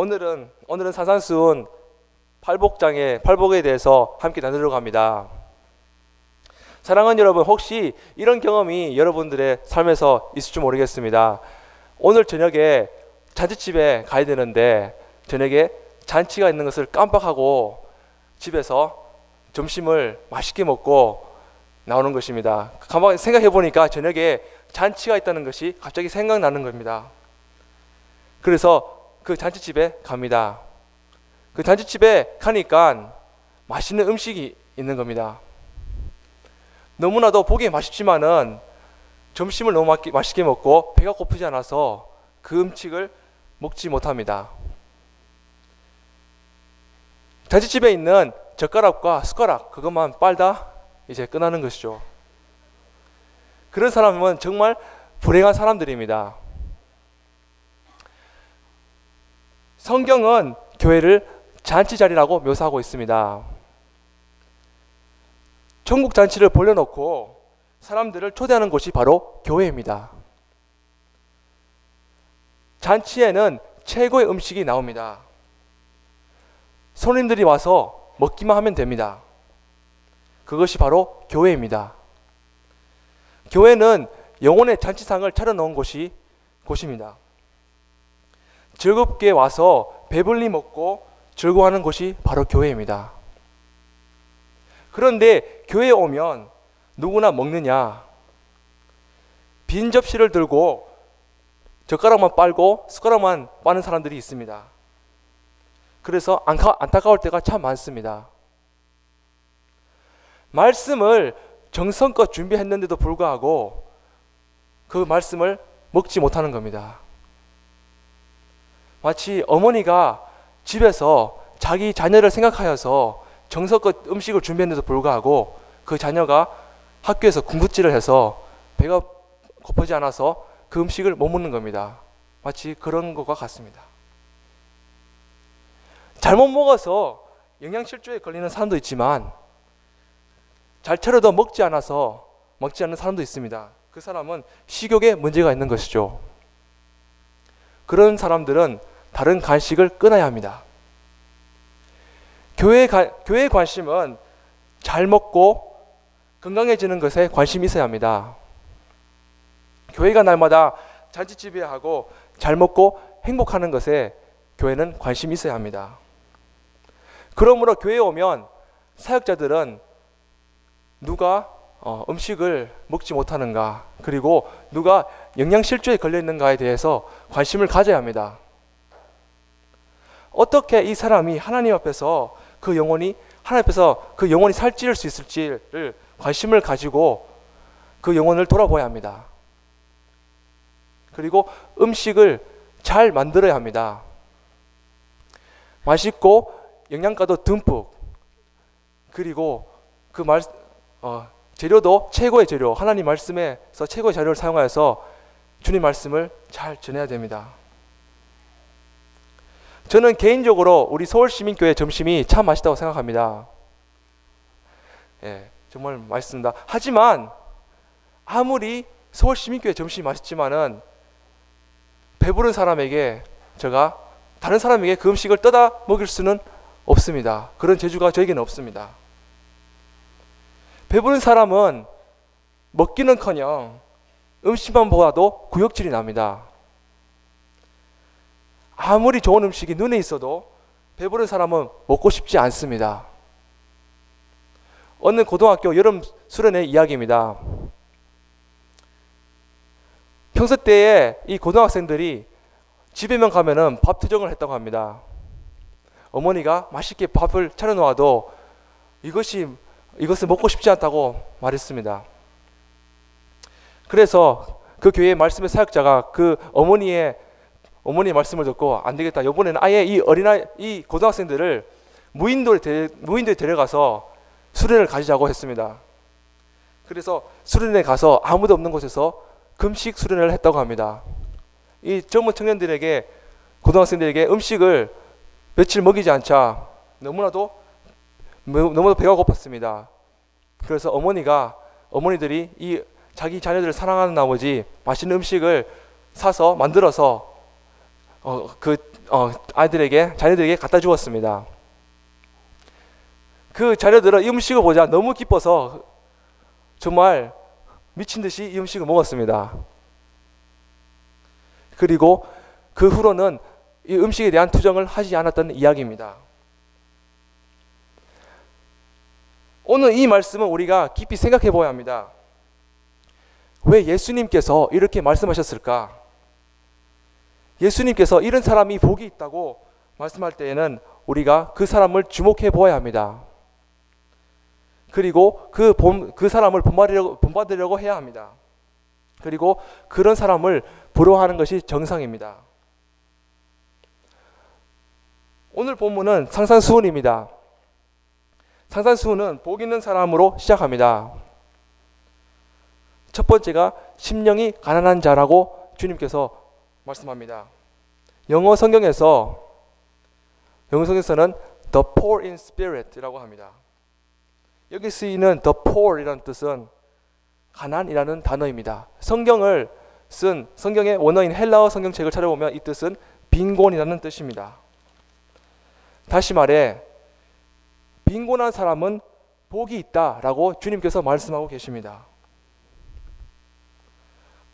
오늘은 산산수훈 팔복에 대해서 함께 나누려고 합니다. 사랑하는 여러분, 혹시 이런 경험이 여러분들의 삶에서 있을지 모르겠습니다. 오늘 저녁에 잔치집에 가야 되는데 저녁에 잔치가 있는 것을 깜빡하고 집에서 점심을 맛있게 먹고 나오는 것입니다. 가만히 생각해 보니까 저녁에 잔치가 있다는 것이 갑자기 생각나는 겁니다. 그래서 그 잔치집에 갑니다. 그 잔치집에 가니까 맛있는 음식이 있는 겁니다. 너무나도 보기에 맛있지만은 점심을 너무 맛있게 먹고 배가 고프지 않아서 그 음식을 먹지 못합니다. 잔치집에 있는 젓가락과 숟가락 그것만 빨다 이제 끝나는 것이죠. 그런 사람은 정말 불행한 사람들입니다. 성경은 교회를 잔치자리라고 묘사하고 있습니다. 천국 잔치를 벌려놓고 사람들을 초대하는 곳이 바로 교회입니다. 잔치에는 최고의 음식이 나옵니다. 손님들이 와서 먹기만 하면 됩니다. 그것이 바로 교회입니다. 교회는 영혼의 잔치상을 차려놓은 곳입니다. 즐겁게 와서 배불리 먹고 즐거워하는 곳이 바로 교회입니다. 그런데 교회에 오면 누구나 먹느냐? 빈 접시를 들고 젓가락만 빨고 숟가락만 빠는 사람들이 있습니다. 그래서 안타까울 때가 참 많습니다. 말씀을 정성껏 준비했는데도 불구하고 그 말씀을 먹지 못하는 겁니다. 마치 어머니가 집에서 자기 자녀를 생각하여서 정성껏 음식을 준비했는데도 불구하고 그 자녀가 학교에서 군것질을 해서 배가 고프지 않아서 그 음식을 못 먹는 겁니다. 마치 그런 것과 같습니다. 잘못 먹어서 영양실조에 걸리는 사람도 있지만 잘 차려도 먹지 않는 사람도 있습니다. 그 사람은 식욕에 문제가 있는 것이죠. 그런 사람들은 다른 간식을 끊어야 합니다. 교회의 관심은 잘 먹고 건강해지는 것에 관심이 있어야 합니다. 교회가 날마다 잔치집에 하고 잘 먹고 행복하는 것에 교회는 관심이 있어야 합니다. 그러므로 교회에 오면 사역자들은 누가 음식을 먹지 못하는가, 그리고 누가 영양실조에 걸려있는가에 대해서 관심을 가져야 합니다. 어떻게 이 사람이 하나님 앞에서 그 영혼이 살찌울 수 있을지를 관심을 가지고 그 영혼을 돌아보아야 합니다. 그리고 음식을 잘 만들어야 합니다. 맛있고 영양가도 듬뿍, 그리고 재료도 최고의 재료, 하나님 말씀에서 최고의 재료를 사용하여서 주님 말씀을 잘 전해야 됩니다. 저는 개인적으로 우리 서울시민교회 점심이 참 맛있다고 생각합니다. 정말 맛있습니다. 하지만 아무리 서울시민교회 점심이 맛있지만은 배부른 사람에게 다른 사람에게 그 음식을 떠다 먹일 수는 없습니다. 그런 재주가 저에게는 없습니다. 배부른 사람은 먹기는커녕 음식만 보아도 구역질이 납니다. 아무리 좋은 음식이 눈에 있어도 배부른 사람은 먹고 싶지 않습니다. 어느 고등학교 여름 수련회 이야기입니다. 평소 때에 이 고등학생들이 집에만 가면은 밥 투정을 했다고 합니다. 어머니가 맛있게 밥을 차려놓아도 이것을 먹고 싶지 않다고 말했습니다. 그래서 그 교회의 말씀의 사역자가 그 어머니의 말씀을 듣고 안 되겠다, 이번에는 아예 이 고등학생들을 무인도에 데려가서 수련을 가지자고 했습니다. 그래서 수련에 가서 아무도 없는 곳에서 금식 수련을 했다고 합니다. 이 젊은 청년들에게, 고등학생들에게 음식을 며칠 먹이지 않자 너무나도 배가 고팠습니다. 그래서 어머니들이 이 자기 자녀들을 사랑하는 나머지 맛있는 음식을 사서 만들어서 자녀들에게 갖다 주었습니다. 그 자녀들은 이 음식을 보자 너무 기뻐서 정말 미친 듯이 이 음식을 먹었습니다. 그리고 그 후로는 이 음식에 대한 투정을 하지 않았던 이야기입니다. 오늘 이 말씀은 우리가 깊이 생각해 보아야 합니다. 왜 예수님께서 이렇게 말씀하셨을까? 예수님께서 이런 사람이 복이 있다고 말씀할 때에는 우리가 그 사람을 주목해 보아야 합니다. 그리고 그 사람을 본받으려고 해야 합니다. 그리고 그런 사람을 부러워하는 것이 정상입니다. 오늘 본문은 상산수훈입니다. 상산수훈은 복 있는 사람으로 시작합니다. 첫 번째가 심령이 가난한 자라고 주님께서 말씀합니다. 영어 성경에서는 the poor in spirit이라고 합니다. 여기 쓰이는 the poor이라는 뜻은 가난이라는 단어입니다. 성경의 원어인 헬라어 성경책을 찾아보면 이 뜻은 빈곤이라는 뜻입니다. 다시 말해 빈곤한 사람은 복이 있다라고 주님께서 말씀하고 계십니다.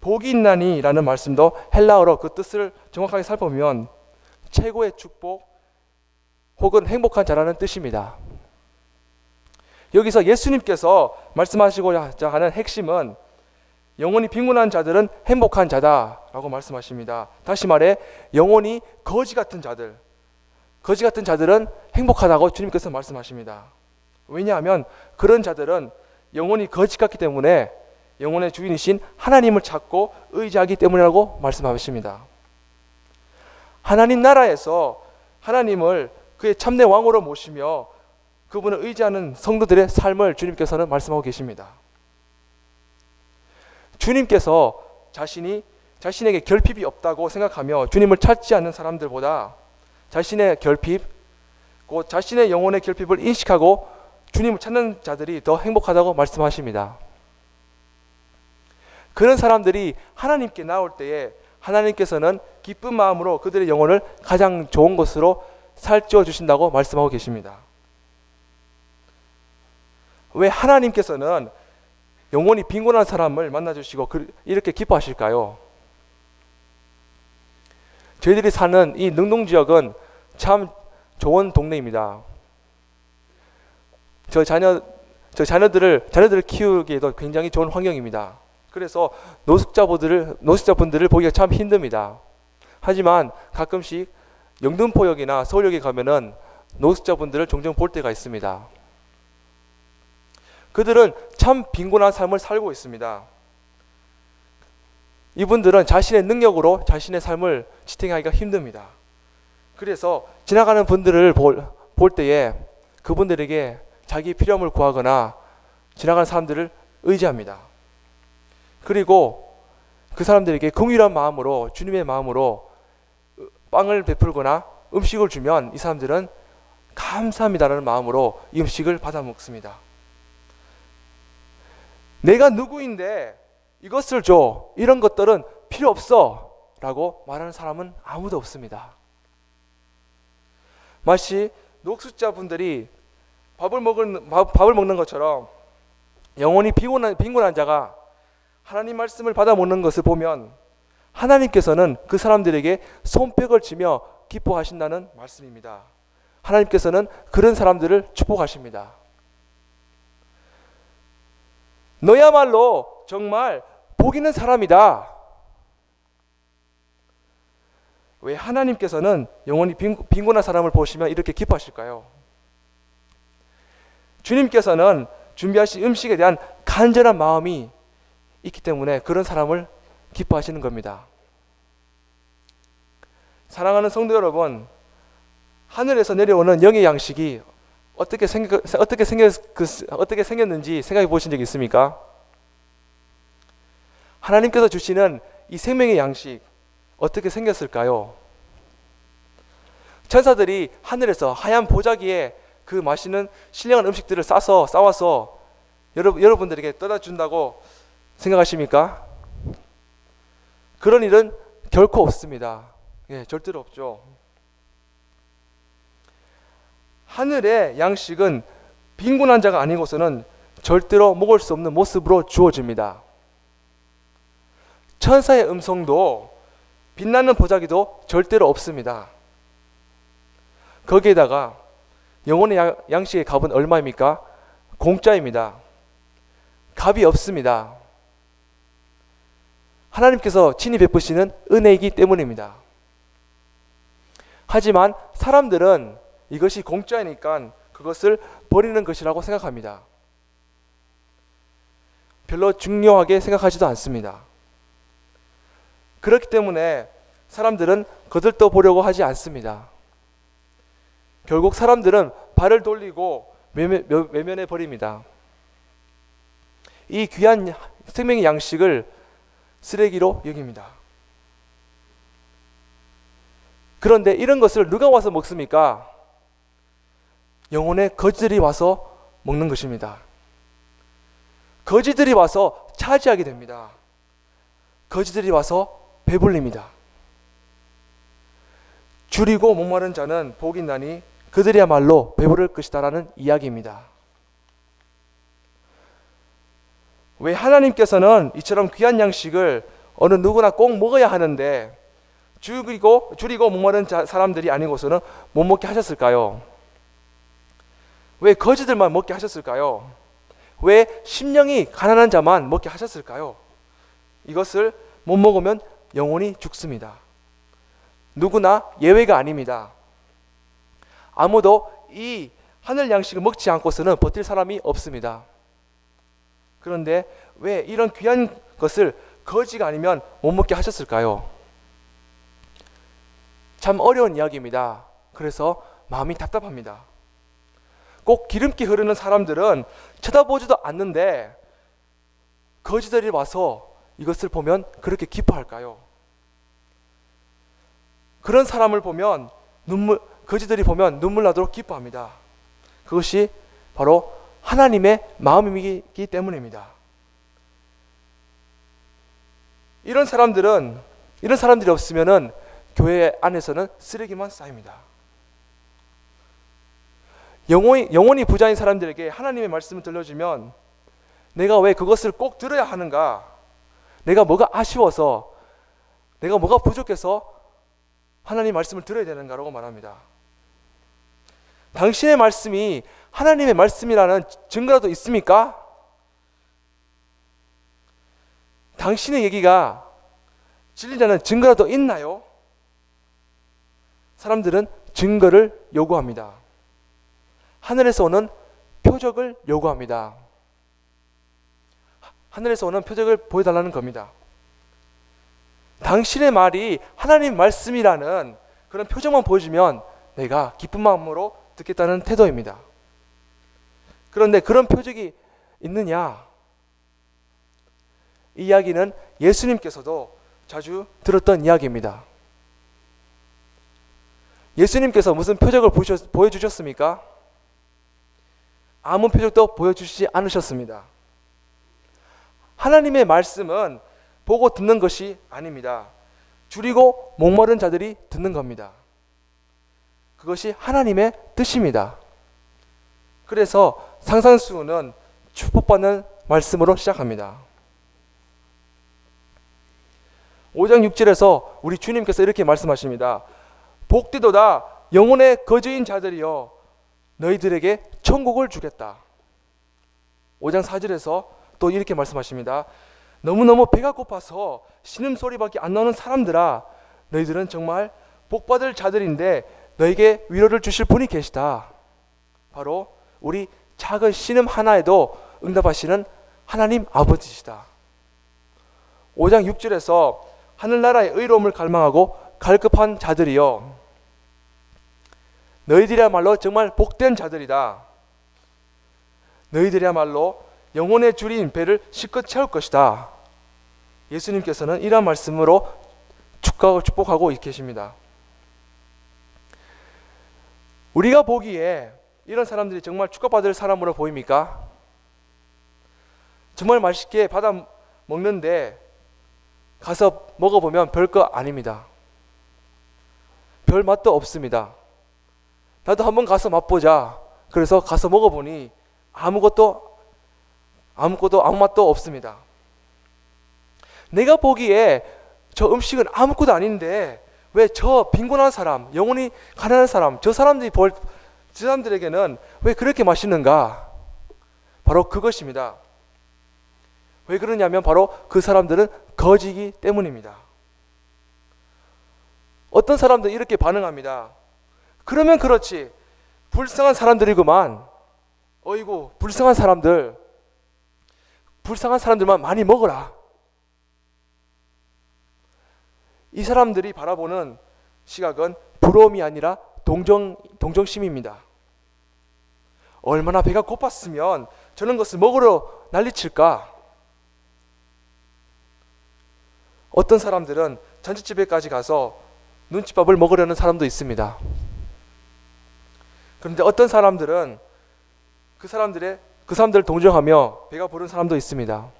복이 있나니 라는 말씀도 헬라어로 그 뜻을 정확하게 살펴보면 최고의 축복 혹은 행복한 자라는 뜻입니다. 여기서 예수님께서 말씀하시고자 하는 핵심은 영혼이 빈곤한 자들은 행복한 자다라고 말씀하십니다. 다시 말해 영혼이 거지 같은 자들은 행복하다고 주님께서 말씀하십니다. 왜냐하면 그런 자들은 영혼이 거지 같기 때문에 영혼의 주인이신 하나님을 찾고 의지하기 때문이라고 말씀하십니다. 하나님 나라에서 하나님을 그의 참된 왕으로 모시며 그분을 의지하는 성도들의 삶을 주님께서는 말씀하고 계십니다. 주님께서 자신에게 결핍이 없다고 생각하며 주님을 찾지 않는 사람들보다 자신의 결핍, 곧 자신의 영혼의 결핍을 인식하고 주님을 찾는 자들이 더 행복하다고 말씀하십니다. 그런 사람들이 하나님께 나올 때에 하나님께서는 기쁜 마음으로 그들의 영혼을 가장 좋은 것으로 살찌워 주신다고 말씀하고 계십니다. 왜 하나님께서는 영혼이 빈곤한 사람을 만나주시고 이렇게 기뻐하실까요? 저희들이 사는 이 능동지역은 참 좋은 동네입니다. 자녀들을 키우기에도 굉장히 좋은 환경입니다. 그래서 노숙자분들을 보기가 참 힘듭니다. 하지만 가끔씩 영등포역이나 서울역에 가면은 노숙자분들을 종종 볼 때가 있습니다. 그들은 참 빈곤한 삶을 살고 있습니다. 이분들은 자신의 능력으로 자신의 삶을 지탱하기가 힘듭니다. 그래서 지나가는 분들을 볼 때에 그분들에게 자기 필요함을 구하거나 지나가는 사람들을 의지합니다. 그리고 그 사람들에게 긍휼한 마음으로 주님의 마음으로 빵을 베풀거나 음식을 주면 이 사람들은 감사합니다라는 마음으로 이 음식을 받아 먹습니다. 내가 누구인데 이것을 줘, 이런 것들은 필요 없어 라고 말하는 사람은 아무도 없습니다. 마치 노숙자분들이 밥을 먹는 것처럼 영혼이 빈곤한 자가 하나님 말씀을 받아 먹는 것을 보면 하나님께서는 그 사람들에게 손뼉을 치며 기뻐하신다는 말씀입니다. 하나님께서는 그런 사람들을 축복하십니다. 너야말로 정말 복 있는 사람이다. 왜 하나님께서는 영원히 빈곤한 사람을 보시면 이렇게 기뻐하실까요? 주님께서는 준비하신 음식에 대한 간절한 마음이 있기 때문에 그런 사람을 기뻐하시는 겁니다. 사랑하는 성도 여러분, 하늘에서 내려오는 영의 양식이 어떻게 생겼는지 생각해 보신 적 있습니까? 하나님께서 주시는 이 생명의 양식 어떻게 생겼을까요? 천사들이 하늘에서 하얀 보자기에 그 맛있는 신령한 음식들을 싸와서 여러분들에게 떠다 준다고 생각하십니까? 그런 일은 결코 없습니다. 예, 절대로 없죠. 하늘의 양식은 빈곤한 자가 아니고서는 절대로 먹을 수 없는 모습으로 주어집니다. 천사의 음성도 빛나는 보자기도 절대로 없습니다. 거기에다가 영혼의 양식의 값은 얼마입니까? 공짜입니다. 값이 없습니다. 하나님께서 친히 베푸시는 은혜이기 때문입니다. 하지만 사람들은 이것이 공짜니까 그것을 버리는 것이라고 생각합니다. 별로 중요하게 생각하지도 않습니다. 그렇기 때문에 사람들은 거들떠 보려고 하지 않습니다. 결국 사람들은 발을 돌리고 외면해 버립니다. 이 귀한 생명의 양식을 쓰레기로 여깁니다. 그런데 이런 것을 누가 와서 먹습니까? 영혼의 거지들이 와서 먹는 것입니다. 거지들이 와서 차지하게 됩니다. 거지들이 와서 배불립니다. 줄이고 목마른 자는 복이 나니 그들이야말로 배부를 것이다라는 이야기입니다. 왜 하나님께서는 이처럼 귀한 양식을 어느 누구나 꼭 먹어야 하는데 줄이고 목마른 사람들이 아니고서는 못 먹게 하셨을까요? 왜 거지들만 먹게 하셨을까요? 왜 심령이 가난한 자만 먹게 하셨을까요? 이것을 못 먹으면 영혼이 죽습니다. 누구나 예외가 아닙니다. 아무도 이 하늘 양식을 먹지 않고서는 버틸 사람이 없습니다. 그런데 왜 이런 귀한 것을 거지가 아니면 못 먹게 하셨을까요? 참 어려운 이야기입니다. 그래서 마음이 답답합니다. 꼭 기름기 흐르는 사람들은 쳐다보지도 않는데 거지들이 와서 이것을 보면 그렇게 기뻐할까요? 그런 사람을 보면 거지들이 보면 눈물 나도록 기뻐합니다. 그것이 바로 하나님의 마음이기 때문입니다. 이런 사람들이 없으면은 교회 안에서는 쓰레기만 쌓입니다. 영혼이 부자인 사람들에게 하나님의 말씀을 들려주면 내가 왜 그것을 꼭 들어야 하는가? 내가 뭐가 아쉬워서, 내가 뭐가 부족해서 하나님의 말씀을 들어야 되는가라고 말합니다. 당신의 말씀이 하나님의 말씀이라는 증거라도 있습니까? 당신의 얘기가 진리라는 증거라도 있나요? 사람들은 증거를 요구합니다. 하늘에서 오는 표적을 요구합니다. 하늘에서 오는 표적을 보여달라는 겁니다. 당신의 말이 하나님 말씀이라는 그런 표적만 보여주면 내가 기쁜 마음으로 듣겠다는 태도입니다. 그런데 그런 표적이 있느냐? 이 이야기는 예수님께서도 자주 들었던 이야기입니다. 예수님께서 무슨 표적을 보여주셨습니까? 아무 표적도 보여주시지 않으셨습니다. 하나님의 말씀은 보고 듣는 것이 아닙니다. 줄이고 목마른 자들이 듣는 겁니다. 그것이 하나님의 뜻입니다. 그래서 상산수훈은 축복받는 말씀으로 시작합니다. 5장 6절에서 우리 주님께서 이렇게 말씀하십니다. 복되도다 영혼의 거지인 자들이여 너희들에게 천국을 주겠다. 5장 4절에서 또 이렇게 말씀하십니다. 너무너무 배가 고파서 신음소리밖에 안 나오는 사람들아 너희들은 정말 복받을 자들인데 너에게 위로를 주실 분이 계시다. 바로 우리 작은 신음 하나에도 응답하시는 하나님 아버지시다. 5장 6절에서 하늘나라의 의로움을 갈망하고 갈급한 자들이여 너희들이야말로 정말 복된 자들이다. 너희들이야말로 영혼의 줄인 배를 실컷 채울 것이다. 예수님께서는 이러한 말씀으로 축하하고 축복하고 계십니다. 우리가 보기에 이런 사람들이 정말 축복받을 사람으로 보입니까? 정말 맛있게 받아 먹는데 가서 먹어보면 별거 아닙니다. 별 맛도 없습니다. 나도 한번 가서 맛보자. 그래서 가서 먹어보니 아무 맛도 없습니다. 내가 보기에 저 음식은 아무것도 아닌데 왜 저 빈곤한 사람, 영혼이 가난한 사람, 저 사람들에게는 왜 그렇게 맛있는가? 바로 그것입니다. 왜 그러냐면 바로 그 사람들은 거지기 때문입니다. 어떤 사람들은 이렇게 반응합니다. 그러면 그렇지, 불쌍한 사람들이구만. 어이구, 불쌍한 사람들만 많이 먹어라. 이 사람들이 바라보는 시각은 부러움이 아니라 동정심입니다. 얼마나 배가 고팠으면 저런 것을 먹으러 난리칠까? 어떤 사람들은 잔치집에까지 가서 눈칫밥을 먹으려는 사람도 있습니다. 그런데 어떤 사람들은 그 사람들을 동정하며 배가 부른 사람도 있습니다.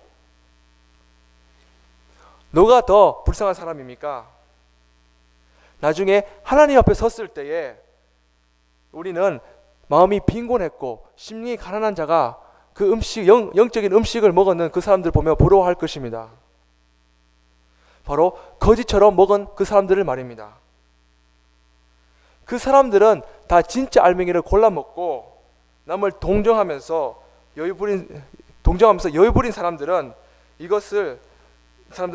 누가 더 불쌍한 사람입니까? 나중에 하나님 앞에 섰을 때에 우리는 마음이 빈곤했고 심령이 가난한 자가 그 영적인 음식을 먹었는 그 사람들 보며 부러워할 것입니다. 바로 거지처럼 먹은 그 사람들을 말입니다. 그 사람들은 다 진짜 알맹이를 골라 먹고 남을 동정하면서 여유 부린 사람들은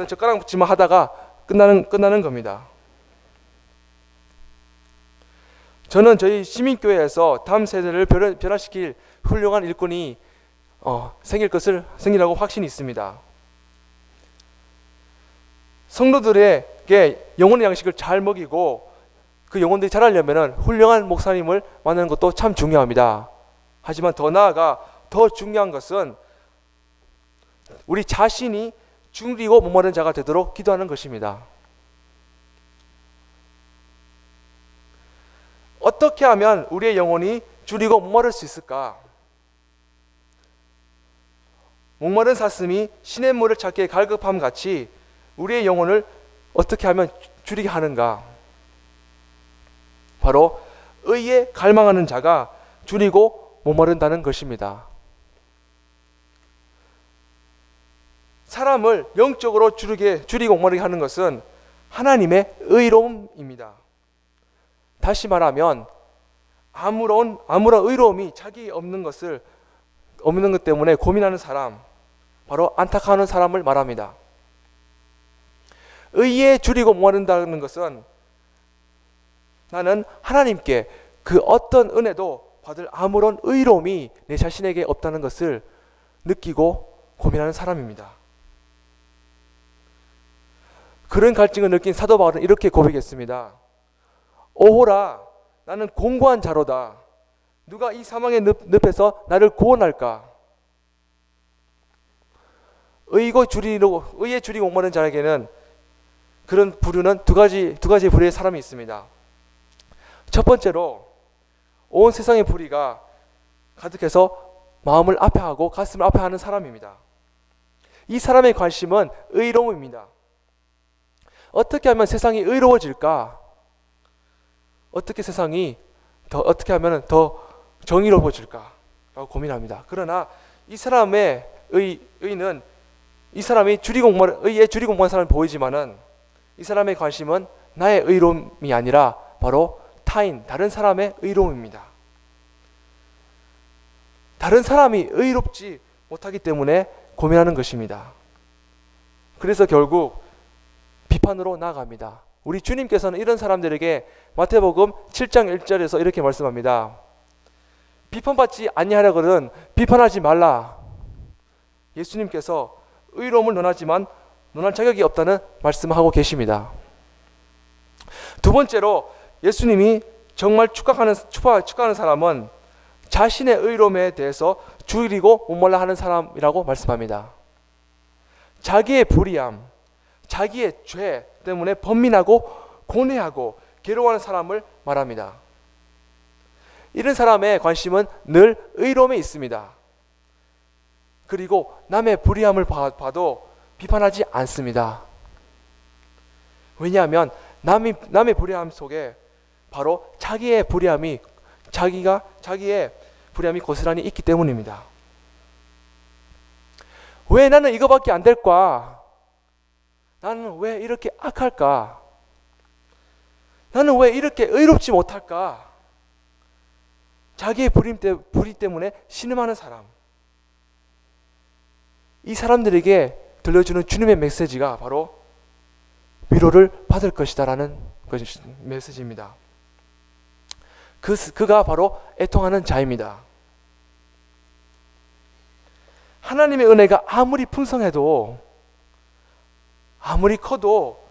젓가락 붙이만 하다가 끝나는 겁니다. 저는 저희 시민교회에서 다음 세대를 변화시킬 훌륭한 일꾼이 생기라고 확신이 있습니다. 성도들에게 영혼의 양식을 잘 먹이고 그 영혼들이 자라려면 훌륭한 목사님을 만나는 것도 참 중요합니다. 하지만 더 나아가 더 중요한 것은 우리 자신이 줄이고 목마른 자가 되도록 기도하는 것입니다. 어떻게 하면 우리의 영혼이 줄이고 목마를 수 있을까? 목마른 사슴이 시냇물을 찾기에 갈급함 같이 우리의 영혼을 어떻게 하면 줄이게 하는가? 바로 의에 갈망하는 자가 줄이고 목마른다는 것입니다. 사람을 영적으로 줄이고 목마르게 하는 것은 하나님의 의로움입니다. 다시 말하면 아무런 의로움이 자기 없는 것 때문에 고민하는 사람, 바로 안타까워하는 사람을 말합니다. 의에 줄이고 목마른다는 것은 나는 하나님께 그 어떤 은혜도 받을 아무런 의로움이 내 자신에게 없다는 것을 느끼고 고민하는 사람입니다. 그런 갈증을 느낀 사도 바울은 이렇게 고백했습니다. 오호라, 나는 공고한 자로다. 누가 이 사망의 늪에서 나를 구원할까? 의에 줄이고 목마른 자에게는 그런 부류는 두 가지 부류의 사람이 있습니다. 첫 번째로 온 세상의 불의가 가득해서 마음을 아파하고 가슴을 아파하는 사람입니다. 이 사람의 관심은 의로움입니다. 어떻게 하면 세상이 의로워질까? 어떻게 하면 더 정의로워질까? 라고 고민합니다. 그러나 이 사람의 의는 이 사람이 의에 줄이고 목마른 사람이 보이지만은 이 사람의 관심은 나의 의로움이 아니라 바로 다른 사람의 의로움입니다. 다른 사람이 의롭지 못하기 때문에 고민하는 것입니다. 그래서 결국 비판으로 나아갑니다. 우리 주님께서는 이런 사람들에게 마태복음 7장 1절에서 이렇게 말씀합니다. 비판받지 아니하려거든 비판하지 말라. 예수님께서 의로움을 논하지만 논할 자격이 없다는 말씀을 하고 계십니다. 두 번째로 예수님이 정말 축하하는 사람은 자신의 의로움에 대해서 줄이고 목말라 하는 사람이라고 말씀합니다. 자기의 불의함, 자기의 죄 때문에 번민하고 고뇌하고 괴로워하는 사람을 말합니다. 이런 사람의 관심은 늘 의로움에 있습니다. 그리고 남의 불의함을 봐도 비판하지 않습니다. 왜냐하면 남의 불의함 속에 바로 자기의 불의함이 고스란히 있기 때문입니다. 왜 나는 이거밖에 안 될까? 나는 왜 이렇게 악할까? 나는 왜 이렇게 의롭지 못할까? 자기의 불의 때문에 신음하는 사람. 이 사람들에게 들려주는 주님의 메시지가 바로 위로를 받을 것이다라는 메시지입니다. 그가 바로 애통하는 자입니다. 하나님의 은혜가 아무리 풍성해도, 아무리 커도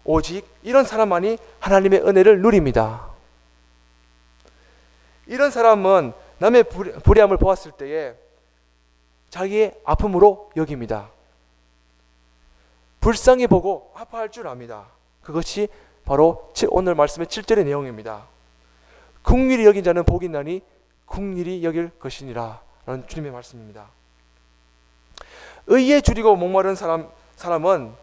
오직 이런 사람만이 하나님의 은혜를 누립니다. 이런 사람은 남의 불의함을 보았을 때에 자기의 아픔으로 여깁니다. 불쌍히 보고 아파할 줄 압니다. 그것이 바로 오늘 말씀의 7절의 내용입니다. 긍휼히 여긴 자는 복이 있나니 긍휼히 여길 것이니라 라는 주님의 말씀입니다. 의에 줄이고 목마른 사람은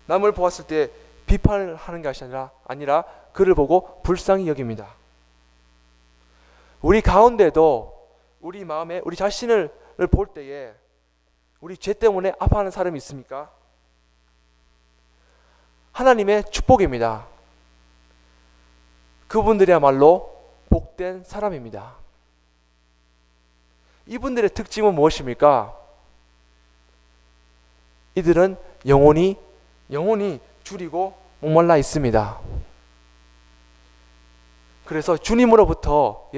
남을 보았을 때 비판을 하는 것이 아니라 그를 보고 불쌍히 여깁니다. 우리 가운데도 우리 마음에 우리 자신을 볼 때에 우리 죄 때문에 아파하는 사람이 있습니까? 하나님의 축복입니다. 그분들이야말로 복된 사람입니다. 이분들의 특징은 무엇입니까? 이들은 영혼이 줄이고 목말라 있습니다. 그래서 주님으로부터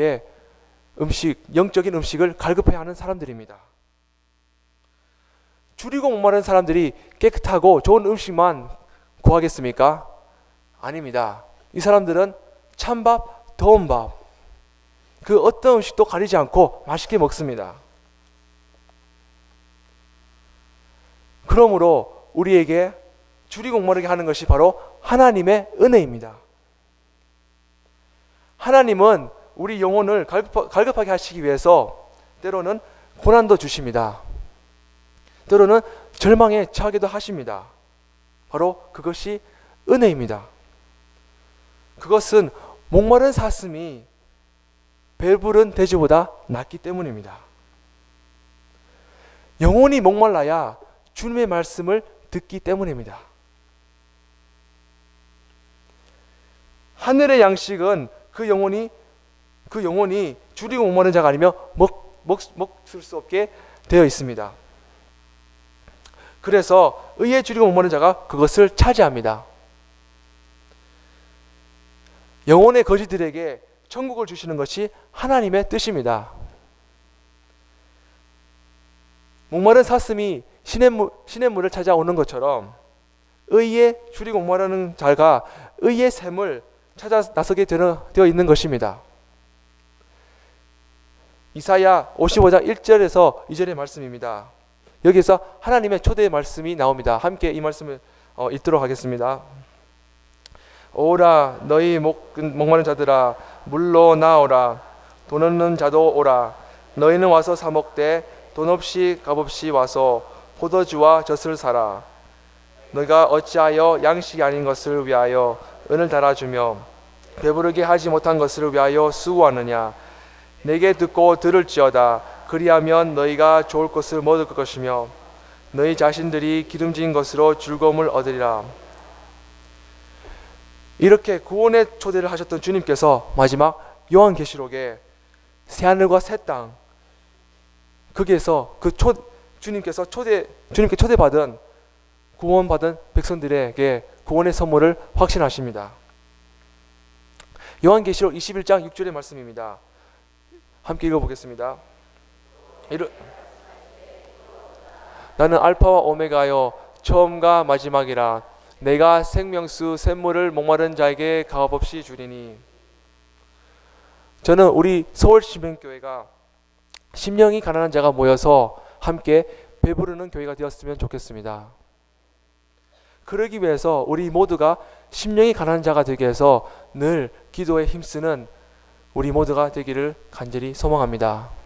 영적인 음식을 갈급해야 하는 사람들입니다. 줄이고 목마른 사람들이 깨끗하고 좋은 음식만 구하겠습니까? 아닙니다. 이 사람들은 찬밥, 더운 밥, 그 어떤 음식도 가리지 않고 맛있게 먹습니다. 그러므로 우리에게 줄이고 목마르게 하는 것이 바로 하나님의 은혜입니다. 하나님은 우리 영혼을 갈급하게 하시기 위해서 때로는 고난도 주십니다. 때로는 절망에 처하기도 하십니다. 바로 그것이 은혜입니다. 그것은 목마른 사슴이 배부른 돼지보다 낫기 때문입니다. 영혼이 목말라야 주님의 말씀을 듣기 때문입니다. 하늘의 양식은 그 영혼이 줄이고 목마른 자가 아니면 먹을 수 없게 되어 있습니다. 그래서 의에 줄이고 목마른 자가 그것을 차지합니다. 영혼의 거지들에게 천국을 주시는 것이 하나님의 뜻입니다. 목마른 사슴이 시냇물을 찾아오는 것처럼 의에 줄이고 목마르는 자가 의의 샘을 찾아 나서게 되어 있는 것입니다. 이사야 55장 1절에서 2절의 말씀입니다. 여기서 하나님의 초대의 말씀이 나옵니다. 함께 이 말씀을 읽도록 하겠습니다. 오라 너희 목마른 자들아 물로 나오라 돈 없는 자도 오라 너희는 와서 사 먹되 돈 없이 값없이 와서 포도주와 젖을 사라 너희가 어찌하여 양식이 아닌 것을 위하여 은을 달아주며 배부르게 하지 못한 것을 위하여 수고하느냐 내게 듣고 들을지어다 그리하면 너희가 좋을 것을 먹을 것이며 너희 자신들이 기름진 것으로 즐거움을 얻으리라. 이렇게 구원의 초대를 하셨던 주님께서 마지막 요한계시록에 새하늘과 새 땅 거기에서 주님께 초대받은 구원받은 백성들에게 구원의 선물을 확신하십니다. 요한계시록 21장 6절의 말씀입니다. 함께 읽어보겠습니다. 나는 알파와 오메가요 처음과 마지막이라 내가 생명수 샘물을 목마른 자에게 값없이 주리니. 저는 우리 서울시민교회가 심령이 가난한 자가 모여서 함께 배부르는 교회가 되었으면 좋겠습니다. 그러기 위해서 우리 모두가 심령이 가난한 자가 되기 위해서 늘 기도에 힘쓰는 우리 모두가 되기를 간절히 소망합니다.